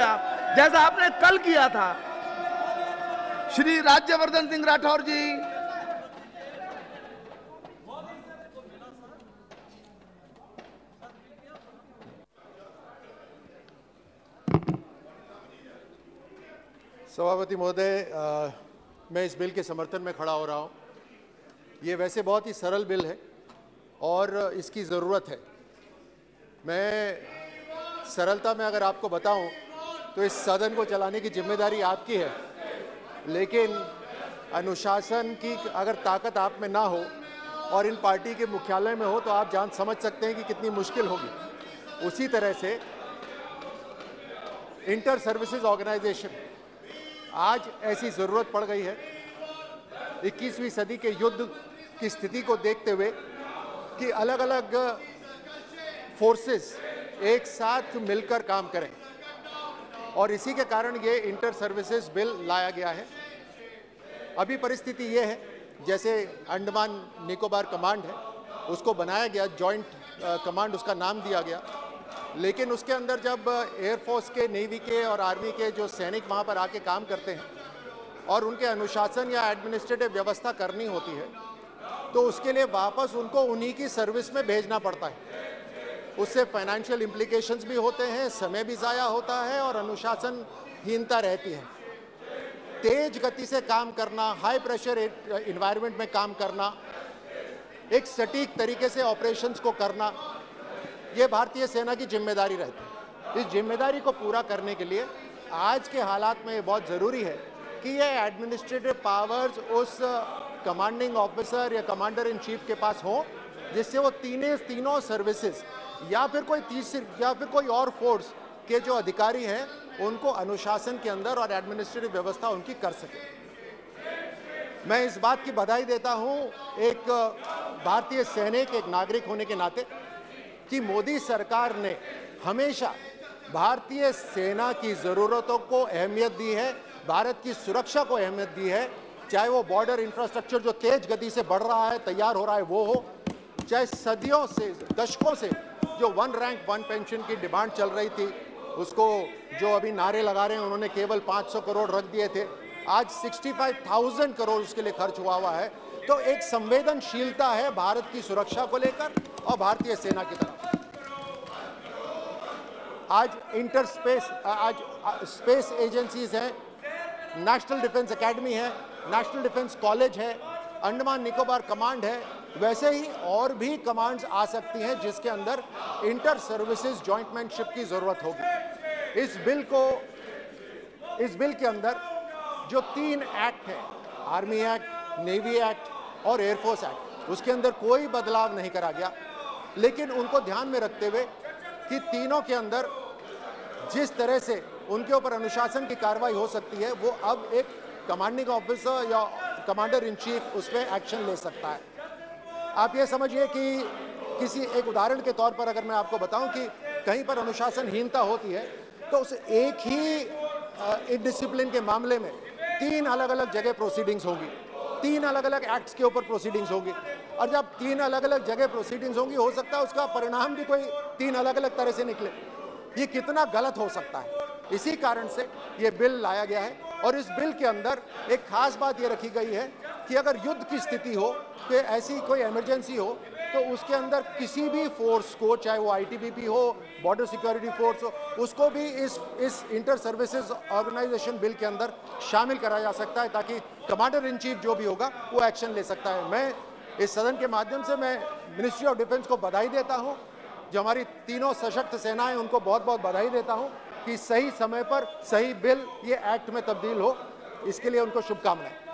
किया जैसा आपने कल किया था। श्री राज्यवर्धन सिंह राठौर जी। सभापति महोदय, मैं इस बिल के समर्थन में खड़ा हो रहा हूं। ये वैसे बहुत ही सरल बिल है और इसकी ज़रूरत है। मैं सरलता में अगर आपको बताऊं तो इस सदन को चलाने की जिम्मेदारी आपकी है, लेकिन अनुशासन की अगर ताकत आप में ना हो और इन पार्टी के मुख्यालय में हो तो आप समझ सकते हैं कि कितनी मुश्किल होगी। उसी तरह से इंटर सर्विसेज ऑर्गेनाइजेशन, आज ऐसी ज़रूरत पड़ गई है 21वीं सदी के युद्ध की स्थिति को देखते हुए कि अलग अलग फोर्सेस एक साथ मिलकर काम करें, और इसी के कारण ये इंटर सर्विसेज बिल लाया गया है। अभी परिस्थिति ये है, जैसे अंडमान निकोबार कमांड है, उसको बनाया गया जॉइंट कमांड, उसका नाम दिया गया, लेकिन उसके अंदर जब एयरफोर्स के, नेवी के और आर्मी के जो सैनिक वहाँ पर आके काम करते हैं और उनके अनुशासन या एडमिनिस्ट्रेटिव व्यवस्था करनी होती है, तो उसके लिए वापस उनको उन्हीं की सर्विस में भेजना पड़ता है। उससे फाइनेंशियल इम्प्लीकेशंस भी होते हैं, समय भी ज़ाया होता है और अनुशासनहीनता रहती है। तेज गति से काम करना, हाई प्रेशर इन्वायरमेंट में काम करना, एक सटीक तरीके से ऑपरेशंस को करना, ये भारतीय सेना की जिम्मेदारी रहती है। इस जिम्मेदारी को पूरा करने के लिए आज के हालात में ये बहुत ज़रूरी है कि ये एडमिनिस्ट्रेटिव पावर्स उस कमांडिंग ऑफिसर या कमांडर इन चीफ के पास हो, जिससे वो तीनों सर्विसेज या फिर कोई और फोर्स के जो अधिकारी हैं उनको अनुशासन के अंदर और एडमिनिस्ट्रेटिव व्यवस्था उनकी कर सके। मैं इस बात की बधाई देता हूं एक भारतीय सैनिक, एक नागरिक होने के नाते, कि मोदी सरकार ने हमेशा भारतीय सेना की ज़रूरतों को अहमियत दी है, भारत की सुरक्षा को अहमियत दी है, चाहे वो बॉर्डर इंफ्रास्ट्रक्चर जो तेज गति से बढ़ रहा है, तैयार हो रहा है, वो हो, चाहे सदियों से, दशकों से जो 1 रैंक 1 पेंशन की डिमांड चल रही थी, उसको जो अभी नारे लगा रहे हैं, उन्होंने केवल 500 करोड़ रख दिए थे, आज 65,000 करोड़ उसके लिए खर्च हुआ है। तो एक संवेदनशीलता है भारत की सुरक्षा को लेकर और भारतीय सेना की तरफ। आज स्पेस एजेंसीज हैं, नेशनल डिफेंस एकेडमी है, नेशनल डिफेंस कॉलेज है, अंडमान निकोबार कमांड है, वैसे ही और भी कमांड्स आ सकती हैं जिसके अंदर इंटर सर्विसेज जॉइंटमैनशिप की जरूरत होगी। इस बिल के अंदर जो 3 एक्ट हैं, आर्मी एक्ट, नेवी एक्ट और एयरफोर्स एक्ट, उसके अंदर कोई बदलाव नहीं करा गया, लेकिन उनको ध्यान में रखते हुए कि तीनों के अंदर जिस तरह से उनके ऊपर अनुशासन की कार्रवाई हो सकती है, वो अब एक कमांडिंग ऑफिसर या कमांडर इन चीफ उस पर एक्शन ले सकता है। आप ये समझिए कि किसी एक उदाहरण के तौर पर अगर मैं आपको बताऊं कि कहीं पर अनुशासनहीनता होती है तो उस एक ही इनडिसिप्लिन के मामले में 3 अलग अलग जगह प्रोसीडिंग्स होगी, 3 अलग अलग एक्ट्स के ऊपर प्रोसीडिंग्स होंगी, और जब 3 अलग अलग जगह प्रोसीडिंग्स होंगी, हो सकता है उसका परिणाम भी कोई 3 अलग अलग तरह से निकले। ये कितना गलत हो सकता है। इसी कारण से ये बिल लाया गया है, और इस बिल के अंदर एक खास बात ये रखी गई है कि अगर युद्ध की स्थिति हो, कि ऐसी कोई इमरजेंसी हो, तो उसके अंदर किसी भी फोर्स को, चाहे वो आईटीबीपी हो, बॉर्डर सिक्योरिटी फोर्स हो, उसको भी इस इंटर सर्विसेज ऑर्गेनाइजेशन बिल के अंदर शामिल करा जा सकता है, ताकि कमांडर इन चीफ जो भी होगा वो एक्शन ले सकता है। मैं इस सदन के माध्यम से मैं मिनिस्ट्री ऑफ डिफेंस को बधाई देता हूँ, जो हमारी तीनों सशक्त सेनाएं, उनको बहुत बहुत बधाई देता हूँ कि सही समय पर सही बिल ये एक्ट में तब्दील हो, इसके लिए उनको शुभकामनाएं।